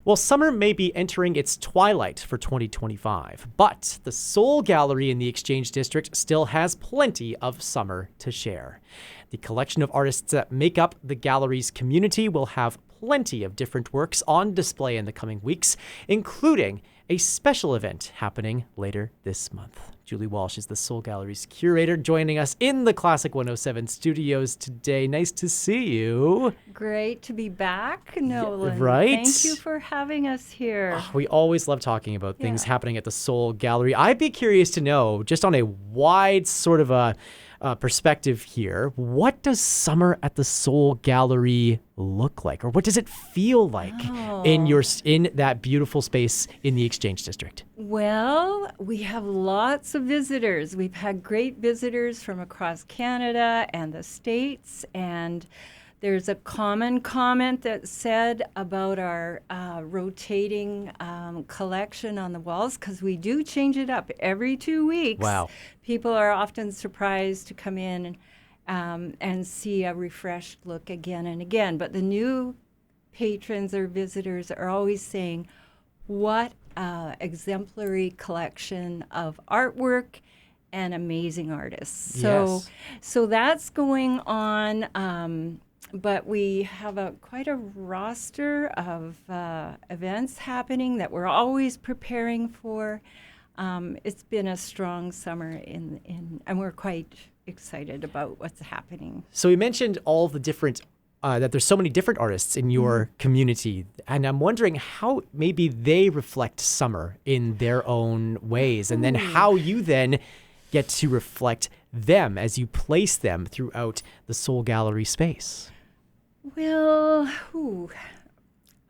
Well, summer may be entering its twilight for 2025, but the Soul Gallery in the Exchange District still has plenty of summer to share. The collection of artists that make up the gallery's community will have plenty of different works on display in the coming weeks, including a special event happening later this month. Julie Walsh is the Soul Gallery's curator, joining us in the Classic 107 studios today. Nice to see you. Great to be back, Nolan. Right? Thank you for having us here. Oh, we always love talking about things happening at the Soul Gallery. I'd be curious to know, just on a wide sort of a perspective here, what does summer at the Soul Gallery look like, or what does it feel like in that beautiful space in the Exchange District? Well, we have lots of visitors. We've had great visitors from across Canada and the States, and there's a common comment that said about our rotating collection on the walls, because we do change it up every 2 weeks. Wow. People are often surprised to come in and see a refreshed look again and again. But the new patrons or visitors are always saying, what exemplary collection of artwork and amazing artists. So that's going on. But we have quite a roster of events happening that we're always preparing for. It's been a strong summer, and we're quite excited about what's happening. So we mentioned all the different, that there's so many different artists in your community, and I'm wondering how maybe they reflect summer in their own ways, and then how you then get to reflect them as you place them throughout the Soul Gallery space. Well,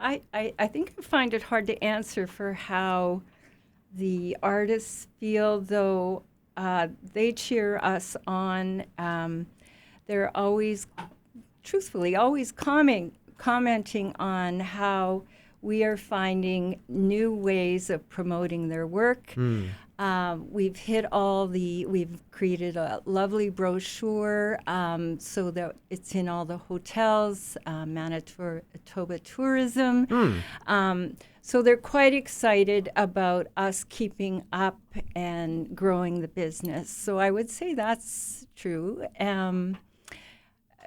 I think I find it hard to answer for how the artists feel, though they cheer us on. They're always, truthfully, always commenting on how we are finding new ways of promoting their work. We've created a lovely brochure so that it's in all the hotels, Manitoba Tourism. So they're quite excited about us keeping up and growing the business. So I would say that's true.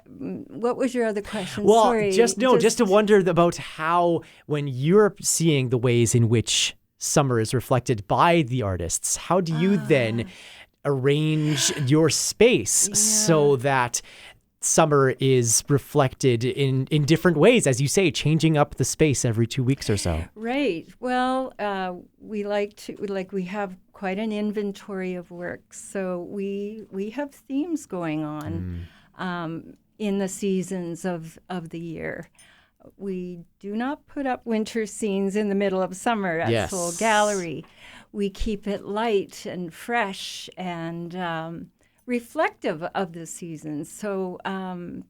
What was your other question? Well, Sorry. just to wonder about how, when you're seeing the ways in which summer is reflected by the artists, how do you then arrange your space so that summer is reflected in different ways, as you say, changing up the space every 2 weeks or so? Right. Well, we have quite an inventory of works, so we have themes going on in the seasons of the year. We do not put up winter scenes in the middle of summer at Soul Gallery. We keep it light and fresh and reflective of the seasons. So, and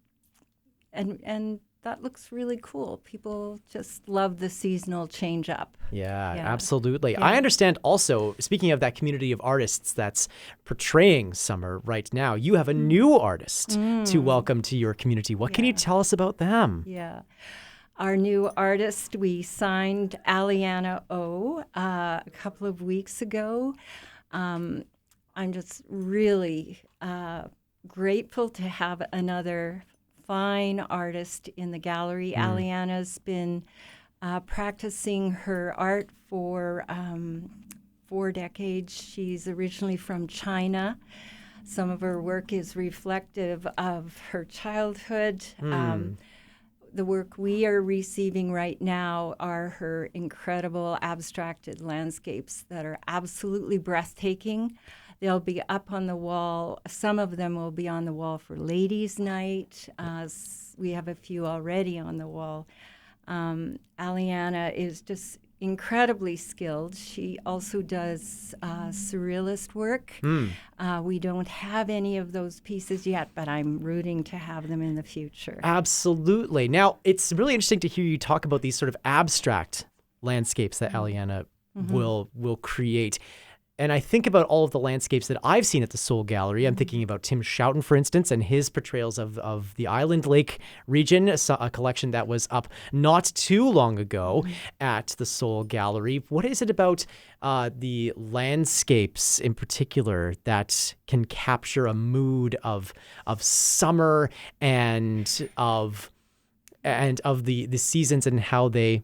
that looks really cool. People just love the seasonal change up. Yeah, absolutely. Yeah. I understand also, speaking of that community of artists that's portraying summer right now, you have a new artist to welcome to your community. What can you tell us about them? Yeah. Our new artist, we signed Aliana O a couple of weeks ago. I'm just really grateful to have another fine artist in the gallery. Aliana's been practicing her art for 4 decades. She's originally from China. Some of her work is reflective of her childhood. The work we are receiving right now are her incredible abstracted landscapes that are absolutely breathtaking. They'll be up on the wall. Some of them will be on the wall for Ladies' Night. We have a few already on the wall. Aliana is just incredibly skilled. She also does surrealist work. We don't have any of those pieces yet, but I'm rooting to have them in the future. Absolutely. Now, it's really interesting to hear you talk about these sort of abstract landscapes that Aliana will create. And I think about all of the landscapes that I've seen at the Soul Gallery. I'm thinking about Tim Schouten, for instance, and his portrayals of the Island Lake region, a collection that was up not too long ago at the Soul Gallery. What is it about the landscapes in particular that can capture a mood of summer and of the seasons and how they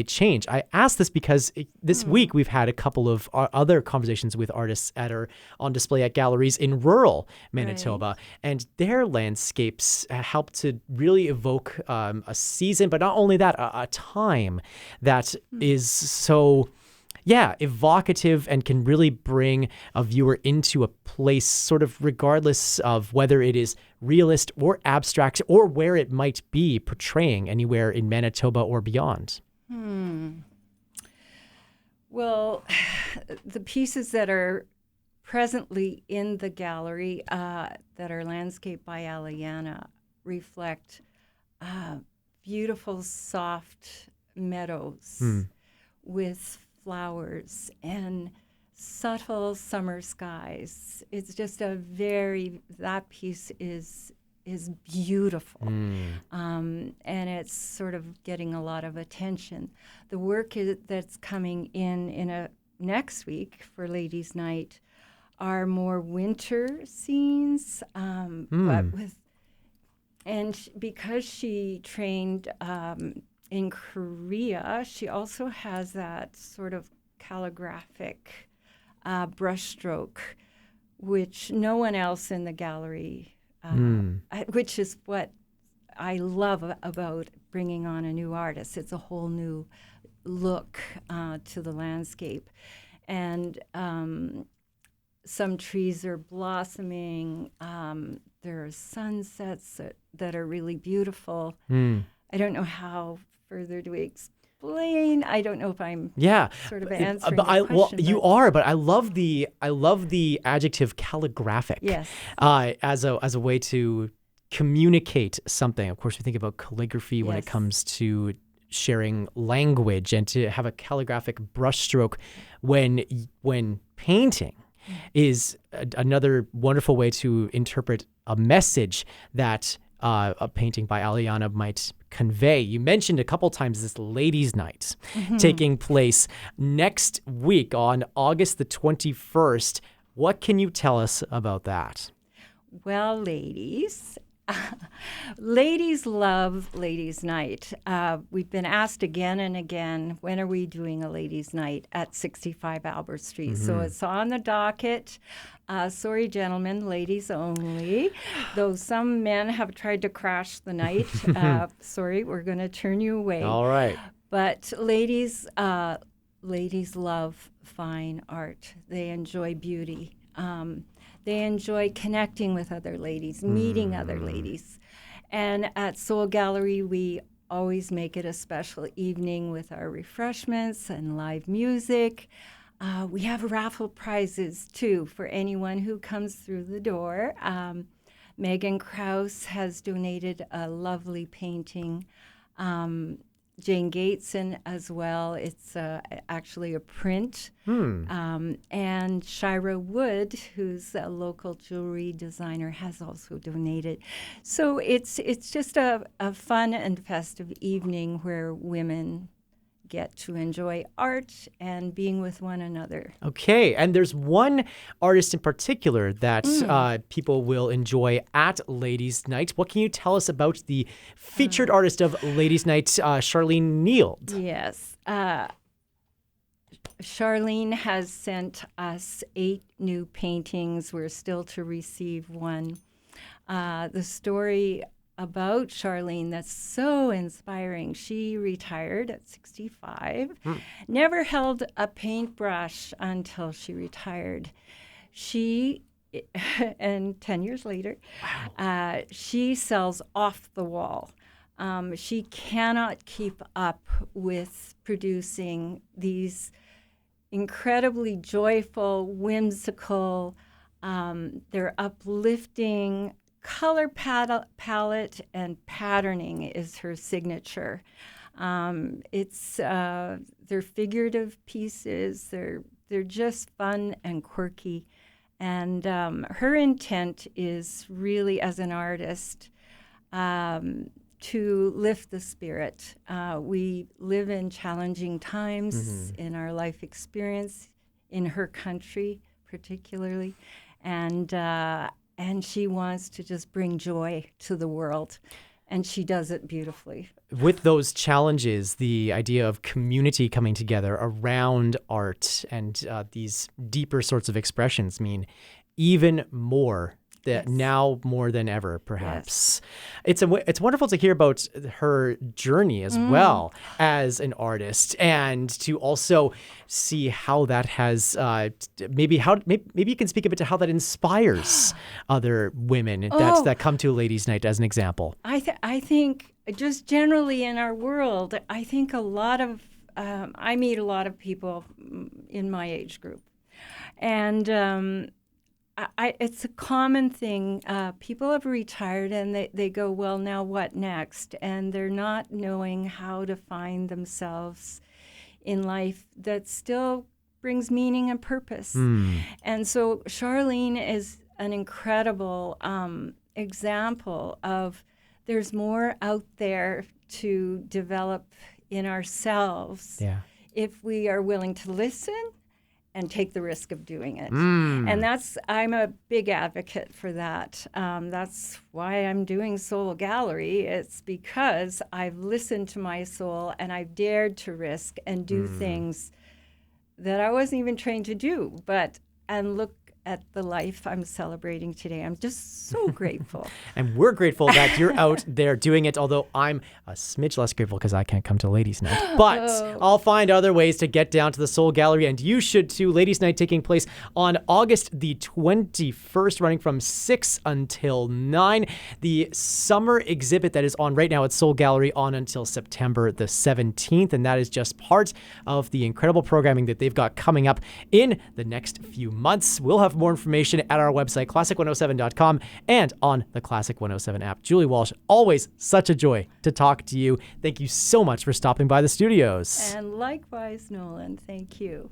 change? I ask this because this week we've had a couple of other conversations with artists that are on display at galleries in rural Manitoba, and their landscapes help to really evoke a season, but not only that, a time that is so evocative and can really bring a viewer into a place, sort of regardless of whether it is realist or abstract or where it might be portraying anywhere in Manitoba or beyond. Well, the pieces that are presently in the gallery that are landscaped by Aliana reflect beautiful, soft meadows with flowers and subtle summer skies. It's just that piece is beautiful. And it's sort of getting a lot of attention. The work that's coming in a next week for Ladies' Night are more winter scenes, because she trained in Korea, she also has that sort of calligraphic brushstroke, which no one else in the gallery, which is what I love about bringing on a new artist. It's a whole new look to the landscape. And some trees are blossoming. There are sunsets that are really beautiful. I don't know how further do we explain. I don't know if I'm sort of answering the question. Well, you are, but I love the adjective calligraphic. Yes. As a way to communicate something. Of course, we think about calligraphy when it comes to sharing language, and to have a calligraphic brushstroke when painting is another wonderful way to interpret a message that a painting by Aliana might convey. You mentioned a couple times this Ladies' Night taking place next week on August the 21st. What can you tell us about that? Well, ladies love Ladies' Night. We've been asked again and again, when are we doing a Ladies' Night at 65 Albert Street? So it's on the docket. Sorry, gentlemen, ladies only. Though some men have tried to crash the night. Sorry, we're going to turn you away. All right. But ladies love fine art. They enjoy beauty. They enjoy connecting with other ladies, meeting other ladies. And at Soul Gallery, we always make it a special evening with our refreshments and live music. We have raffle prizes, too, for anyone who comes through the door. Megan Krause has donated a lovely painting. Jane Gateson as well. It's actually a print. And Shira Wood, who's a local jewelry designer, has also donated. So it's just a fun and festive evening where women get to enjoy art and being with one another. Okay, and there's one artist in particular that people will enjoy at Ladies' Night. What can you tell us about the featured artist of Ladies' Night, Charlene Neild? Yes. Charlene has sent us 8 new paintings. We're still to receive one. The story about Charlene that's so inspiring. She retired at 65, never held a paintbrush until she retired. And 10 years later, she sells off the wall. She cannot keep up with producing these incredibly joyful, whimsical, they're uplifting. Color palette and patterning is her signature. They're figurative pieces. They're just fun and quirky. And her intent is really, as an artist, to lift the spirit. We live in challenging times in our life experience, in her country particularly, and she wants to just bring joy to the world, and she does it beautifully. With those challenges, the idea of community coming together around art and these deeper sorts of expressions mean even more that now more than ever, perhaps. Yes. It's wonderful to hear about her journey as well as an artist, and to also see how that has maybe you can speak a bit to how that inspires other women that come to a ladies' night as an example. I think just generally in our world, I think a lot of I meet a lot of people in my age group, and it's a common thing. People have retired and they go, well, now what next? And they're not knowing how to find themselves in life that still brings meaning and purpose. And so Charlene is an incredible example of there's more out there to develop in ourselves if we are willing to listen and take the risk of doing it. And I'm a big advocate for that. That's why I'm doing Soul Gallery. It's because I've listened to my soul and I've dared to risk and do things that I wasn't even trained to do. And look at the life I'm celebrating today. I'm just so grateful. And we're grateful that you're out there doing it, although I'm a smidge less grateful because I can't come to Ladies' Night. But I'll find other ways to get down to the Soul Gallery, and you should too. Ladies' Night taking place on August the 21st, running from 6 until 9. The summer exhibit that is on right now at Soul Gallery on until September the 17th, and that is just part of the incredible programming that they've got coming up in the next few months. We'll have more information at our website, classic107.com, and on the Classic 107 app. Julie Walsh, always such a joy to talk to you. Thank you so much for stopping by the studios. And likewise, Nolan, thank you.